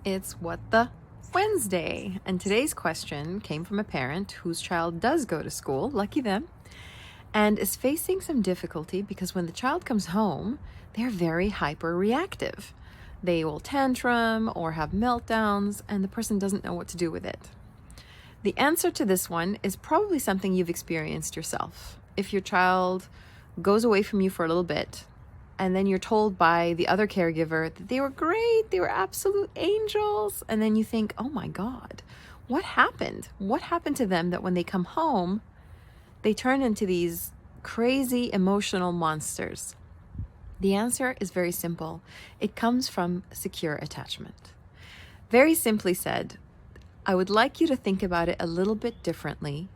It's What the Wednesday. And today's question came from a parent whose child does go to school, lucky them, and is facing some difficulty because when the child comes home, they're very hyper reactive. They will tantrum or have meltdowns, and the person doesn't know what to do with it. The answer to this one is probably something you've experienced yourself. If your child goes away from you for a little bit, and then you're told by the other caregiver that they were great, they were absolute angels, and then you think, oh my God, what happened? What happened to them that when they come home, they turn into these crazy emotional monsters? The answer is very simple. It comes from secure attachment. Very simply said, I would like you to think about it a little bit differently.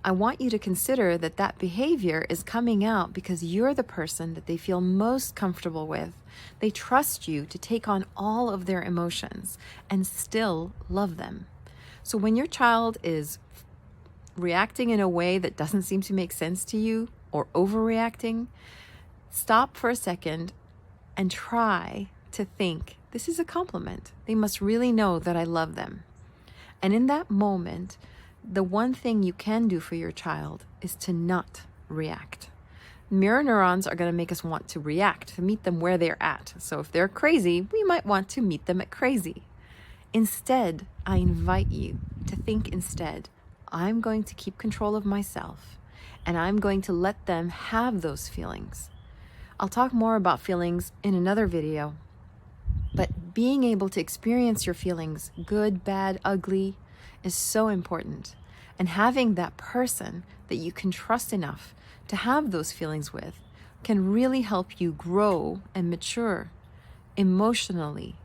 I want you to consider that that behavior is coming out because you're the person that they feel most comfortable with. They trust you to take on all of their emotions and still love them. So when your child is reacting in a way that doesn't seem to make sense to you or overreacting, stop for a second and try to think, this is a compliment. They must really know that I love them. And in that moment, the one thing you can do for your child is to not react. Mirror neurons are going to make us want to react, to meet them where they're at. So if they're crazy, we might want to meet them at crazy. Instead, I invite you to think instead, I'm going to keep control of myself and I'm going to let them have those feelings. I'll talk more about feelings in another video, but being able to experience your feelings, good, bad, ugly, is so important. And having that person that you can trust enough to have those feelings with can really help you grow and mature emotionally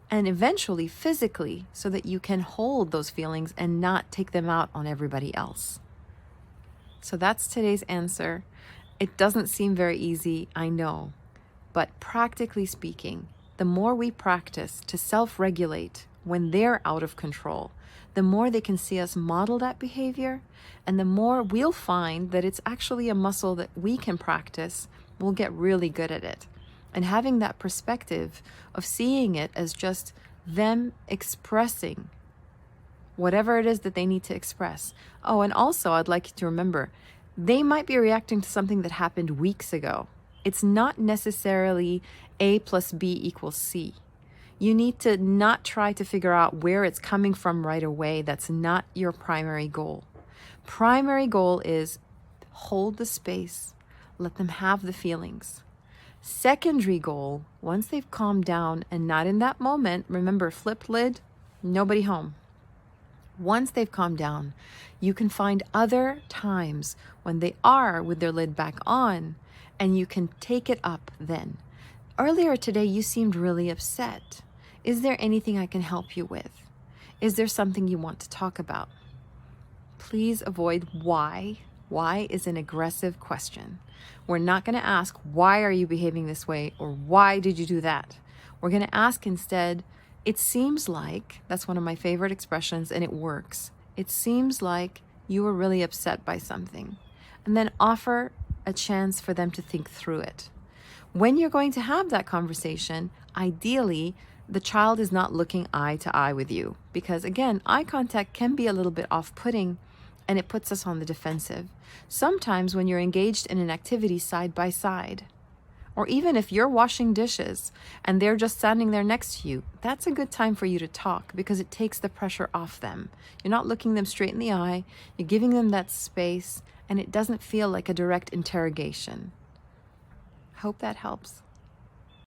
and eventually physically so that you can hold those feelings and not take them out on everybody else. So that's today's answer. It doesn't seem very easy, I know, but practically speaking, the more we practice to self-regulate when they're out of control, the more they can see us model that behavior, and the more we'll find that it's actually a muscle that we can practice. We'll get really good at it. And having that perspective of seeing it as just them expressing whatever it is that they need to express. Oh, and also I'd like you to remember, they might be reacting to something that happened weeks ago. It's not necessarily A plus B equals C. You need to not try to figure out where it's coming from right away. That's not your primary goal. Primary goal is hold the space, let them have the feelings. Secondary goal, once they've calmed down and not in that moment, remember, flipped lid, nobody home. Once they've calmed down, you can find other times when they are with their lid back on, and you can take it up then. Earlier today, you seemed really upset. Is there anything I can help you with? Is there something you want to talk about? Please avoid why. Why is an aggressive question. We're not going to ask, why are you behaving this way? Or why did you do that? We're going to ask instead, it seems like, that's one of my favorite expressions and it works. It seems like you were really upset by something. And then offer a chance for them to think through it. When you're going to have that conversation, ideally, the child is not looking eye to eye with you because, again, eye contact can be a little bit off-putting and it puts us on the defensive. Sometimes when you're engaged in an activity side by side, or even if you're washing dishes and they're just standing there next to you, that's a good time for you to talk because it takes the pressure off them. You're not looking them straight in the eye, you're giving them that space, and it doesn't feel like a direct interrogation. Hope that helps.